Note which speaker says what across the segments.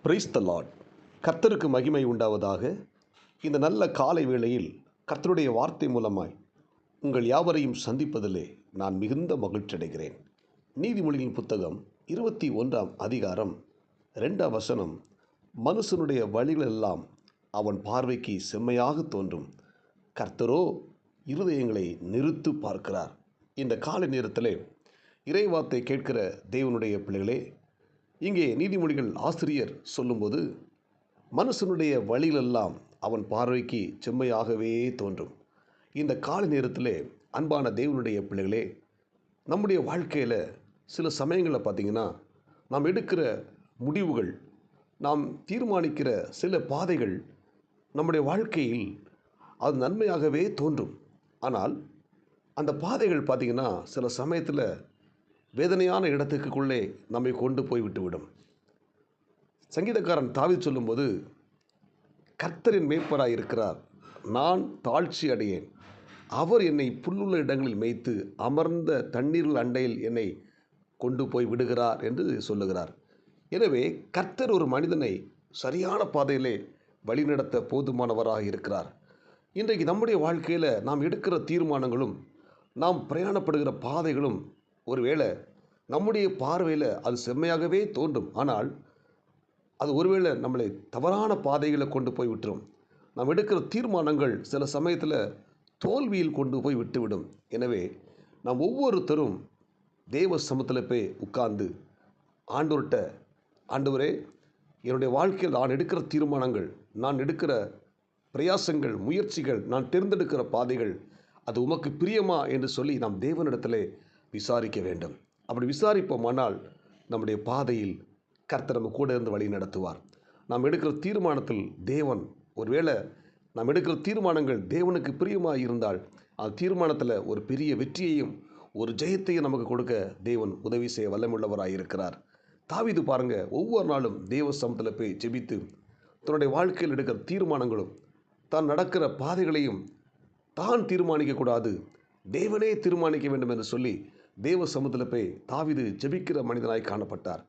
Speaker 1: Praise the Lord. கர்த்தருக்கு மகிமை உண்டாவதாக. இந்த நல்ல காலை வேளையில் கர்த்தருடைய வார்த்தை மூலமாய் உங்கள் யாவரையும் சந்திப்பதிலே நான் மிகுந்த மகிழ்ச்சி அடைகிறேன். நீதிமொழியின் புத்தகம் 21ஆம் அதிகாரம் 2ஆம் வசனம், மனுஷனுடைய வழிகளெல்லாம் அவன் பார்வைக்கு செம்மையாக தோன்றும், கர்த்தரோ இருதயங்களை நிறுத்து பார்க்கிறார். இந்த காலை நேரத்திலே இறைவார்த்தை கேட்கிற தேவனுடைய பிள்ளைகளே, இங்கே நீதிமொழிகள் ஆசிரியர் சொல்லும்போது, மனுஷனுடைய வழிகளெல்லாம் அவன் பார்வைக்கு செம்மையாகவே தோன்றும். இந்த காலை நேரத்திலே அன்பான தேவனுடைய பிள்ளைகளே, நம்முடைய வாழ்க்கையில் சில சமயங்களில் பார்த்திங்கன்னா, நாம் எடுக்கிற முடிவுகள், நாம் தீர்மானிக்கிற சில பாதைகள் நம்முடைய வாழ்க்கையில் அது நன்மையாகவே தோன்றும். ஆனால் அந்த பாதைகள் பார்த்திங்கன்னா சில சமயத்தில் வேதனையான இடத்துக்குள்ளே நம்மை கொண்டு போய் விட்டுவிடும். சங்கீதக்காரன் தாவீது சொல்லும்போது, கர்த்தரின் மேய்ப்பராய் இருக்கிறார், நான் தாழ்ச்சி அடையேன், அவர் என்னை புல்லுள்ள இடங்களில் மேய்த்து அமர்ந்த தண்ணீர்கள் அண்டையில் என்னை கொண்டு போய் விடுகிறார் என்று சொல்லுகிறார். எனவே கர்த்தர் ஒரு மனிதனை சரியான பாதையிலே வழிநடத்த போதுமானவராக இருக்கிறார். இன்றைக்கு நம்முடைய வாழ்க்கையில் நாம் எடுக்கிற தீர்மானங்களும் நாம் பிரயாணப்படுகிற பாதைகளும் ஒருவேளை நம்முடைய பார்வையில் அது செம்மையாகவே தோன்றும். ஆனால் அது ஒருவேளை நம்மளை தவறான பாதைகளை கொண்டு போய் விட்டுரும். நாம் எடுக்கிற தீர்மானங்கள் சில சமயத்தில் தோல்வியில் கொண்டு போய் விட்டுவிடும். எனவே நாம் ஒவ்வொருத்தரும் தேவ சமூகத்தில் போய் உட்கார்ந்து ஆண்டவர்கிட்ட, ஆண்டவரே, என்னுடைய வாழ்க்கையில் நான் எடுக்கிற தீர்மானங்கள், நான் எடுக்கிற பிரயாசங்கள், முயற்சிகள், நான் தேர்ந்தெடுக்கிற பாதைகள் அது உமக்கு பிரியமா என்று சொல்லி நாம் தேவனிடத்திலே விசாரிக்க வேண்டும். அப்படி விசாரிப்போமானால் நம்முடைய பாதையில் கர்த்தர் நம்ம கூட இருந்து வழி நடத்துவார். நாம் எடுக்கிற தீர்மானத்தில் தேவன், ஒருவேளை நாம் எடுக்கிற தீர்மானங்கள் தேவனுக்கு பிரியமாக இருந்தால் அந்த தீர்மானத்தில் ஒரு பெரிய வெற்றியையும் ஒரு ஜெயத்தையும் நமக்கு கொடுக்க தேவன் உதவி செய்ய வல்லமுள்ளவராக இருக்கிறார். தாவீது பாருங்க, ஒவ்வொரு நாளும் தேவ சமூகத்தில் போய் ஜெபித்து தன்னுடைய வாழ்க்கையில் எடுக்கிற தீர்மானங்களும் தான் நடக்கிற பாதைகளையும் தான் தீர்மானிக்கக்கூடாது, தேவனே தீர்மானிக்க வேண்டும் என்று சொல்லி தேவ சமூகத்தில் போய் தாவீது ஜெபிக்கிற மனிதனாய் காணப்பட்டார்.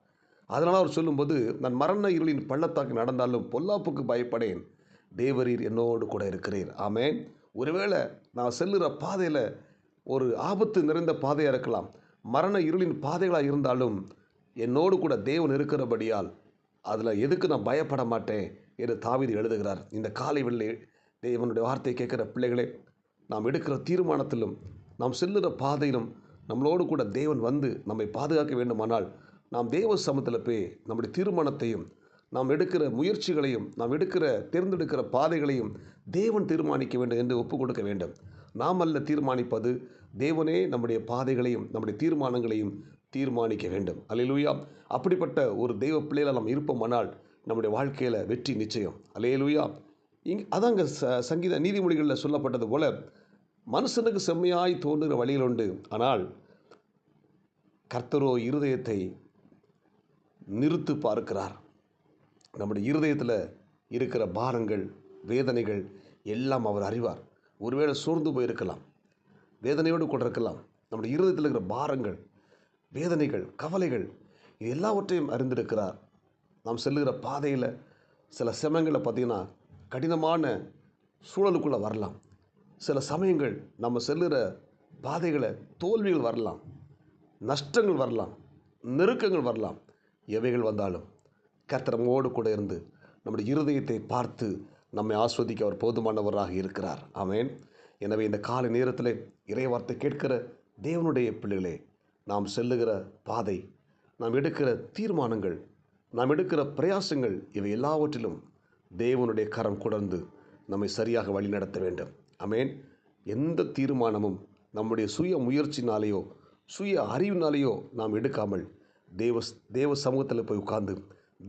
Speaker 1: அதனால் அவர் சொல்லும்போது, நான் மரண இருளின் பள்ளத்தாக்கு நடந்தாலும் பொல்லாப்புக்கு பயப்படேன், தேவரீர் என்னோடு கூட இருக்கிறீர். ஆமென். ஒருவேளை நான் செல்லுகிற பாதையில் ஒரு ஆபத்து நிறைந்த பாதையாக இருக்கலாம், மரண இருளின் பாதைகளாக இருந்தாலும் என்னோடு கூட தேவன் இருக்கிறபடியால் அதில் எதுக்கு நான் பயப்பட மாட்டேன் என்று தாவீது எழுதுகிறார். இந்த காலை வெள்ளை தேவனுடைய வார்த்தையை கேட்குற பிள்ளைகளே, நாம் எடுக்கிற தீர்மானத்திலும் நாம் செல்லுகிற பாதையிலும் நம்மளோடு கூட தேவன் வந்து நம்மை பாதுகாக்க வேண்டுமானால் நாம் தேவ சமூகத்தில் போய் நம்முடைய தீர்மானத்தையும், நாம் எடுக்கிற முயற்சிகளையும், நாம் தேர்ந்தெடுக்கிற பாதைகளையும் தேவன் தீர்மானிக்க வேண்டும் என்று ஒப்பு கொடுக்க வேண்டும். நாம் அல்ல தீர்மானிப்பது, தேவனே நம்முடைய பாதைகளையும் நம்முடைய தீர்மானங்களையும் தீர்மானிக்க வேண்டும். அல்லேலூயா. அப்படிப்பட்ட ஒரு தெய்வ பிள்ளைகளை நாம் இருப்போமானால் நம்முடைய வாழ்க்கையில் வெற்றி நிச்சயம். அல்லேலூயா. அதாங்க சங்கீத நீதிமொழிகளில் சொல்லப்பட்டது போல, மனுஷனுக்கு செம்மையாய் தோன்றுகிற வழிகள் உண்டு, ஆனால் கர்த்தரோ இருதயத்தை நிறுத்து பார்க்கிறார். நம்முடைய இருதயத்தில் இருக்கிற பாரங்கள், வேதனைகள் எல்லாம் அவர் அறிவார். ஒருவேளை சோர்ந்து போயிருக்கலாம், வேதனையோடு கூட இருக்கலாம். நம்முடைய இருதயத்தில் இருக்கிற பாரங்கள், வேதனைகள், கவலைகள், இது எல்லாவற்றையும் அறிந்திருக்கிறார். நாம் செல்லுகிற பாதையில் சில சமயங்களில் பார்த்திங்கன்னா கடினமான சூழலுக்குள்ளே வரலாம். சில சமயங்கள் நம்ம செல்லுகிற பாதைகளை தோல்விகள் வரலாம், நஷ்டங்கள் வரலாம், நெருக்கங்கள் வரலாம். எவைகள் வந்தாலும் கர்த்தர் நம்மோடு கூட இருந்து நம்முடைய இருதயத்தை பார்த்து நம்மை ஆஸ்வதிக்க அவர் போதுமானவராக இருக்கிறார். ஆமென். எனவே இந்த காலை நேரத்தில் இறைவார்த்தை கேட்கிற தேவனுடைய பிள்ளைகளே, நாம் செல்லுகிற பாதை, நாம் எடுக்கிற தீர்மானங்கள், நாம் எடுக்கிற பிரயாசங்கள், இவை எல்லாவற்றிலும் தேவனுடைய கரம் தொடர்ந்து நம்மை சரியாக வழி நடத்த வேண்டும். ஆமென். எந்த தீர்மானமும் நம்முடைய சுய முயற்சினாலேயோ சுய அறிவினாலேயோ நாம் எடுக்காமல் தேவ சமூகத்தில் போய் உட்கார்ந்து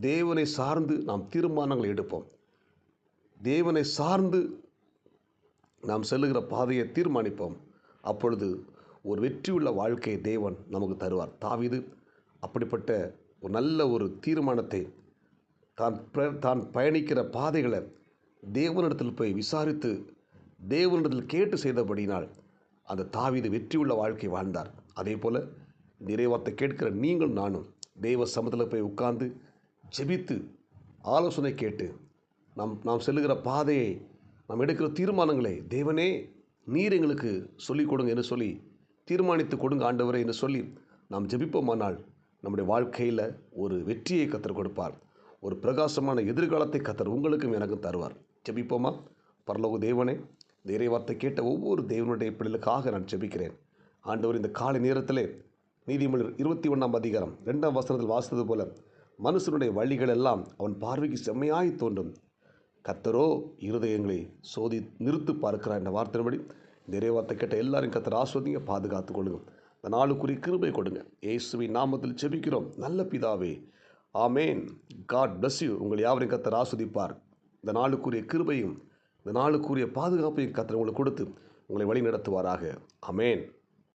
Speaker 1: தேவனை சார்ந்து நாம் தீர்மானங்களை எடுப்போம். தேவனை சார்ந்து நாம் செல்லுகிற பாதையை தீர்மானிப்போம். அப்பொழுது ஒரு வெற்றியுள்ள வாழ்க்கையை தேவன் நமக்கு தருவார். தாவீது அப்படிப்பட்ட ஒரு நல்ல ஒரு தீர்மானத்தை, தான் பயணிக்கிற பாதைகளை தேவனிடத்தில் போய் விசாரித்து தேவனிடத்தில் கேட்டு செய்தபடினால் அந்த தாவீது வெற்றியுள்ள வாழ்க்கை வாழ்ந்தார். அதே போல் நிறைவார்த்தை கேட்கிற நீங்கள் நானும் தேவ சமூகத்தில் போய் உட்கார்ந்து ஜெபித்து ஆலோசனை கேட்டு நாம் நாம் செல்லுகிற பாதையை, நாம் எடுக்கிற தீர்மானங்களை தேவனே நீர் எங்களுக்கு சொல்லிக் கொடுங்க என்று சொல்லி தீர்மானித்து கொடுங்க ஆண்டவரே என்று சொல்லி நாம் ஜெபிப்போமானால் நம்முடைய வாழ்க்கையில் ஒரு வெற்றியை கத்தர் கொடுப்பார். ஒரு பிரகாசமான எதிர்காலத்தை கத்தர் உங்களுக்கும் எனக்கும் தருவார். ஜெபிப்போமா? பரலோக தேவனே, இந்த இறைவார்த்தை கேட்ட ஒவ்வொரு தேவனுடைய பிள்ளைகளுக்காக நான் ஜெபிக்கிறேன். ஆண்டவர், இந்த காலை நேரத்திலே நீதிமொழிகள் 21 அதிகாரம் 2 வசனத்தில் வாசித்தது போல மனுஷனுடைய வழிகள் எல்லாம் அவன் பார்வைக்கு செம்மையாய் தோன்றும், கர்த்தரோ இருதயங்களை சோதி நிறுத்து பார்க்கிறார் என்ற வார்த்தையின்படி இந்த இறைவார்த்தை கேட்ட எல்லாரையும் கர்த்தர் ஆஸ்வதிங்க, பாதுகாத்துக் கொள்ளுங்க. இந்த நாளுக்குரிய கிருபை கொடுங்க. இயேசுவின் நாமத்தில் ஜெபிக்கிறோம் நல்ல பிதாவே, ஆமேன். God bless you. உங்கள் யாவரையும் கர்த்தர் ஆஸ்வதிப்பார். இந்த நாளுக்குரிய கிருபையும் இந்த நாளுக்குரிய பாதுகாப்பையும் கர்த்தர் உங்களுக்கு கொடுத்து உங்களை வழி நடத்துவாராக. ஆமேன்.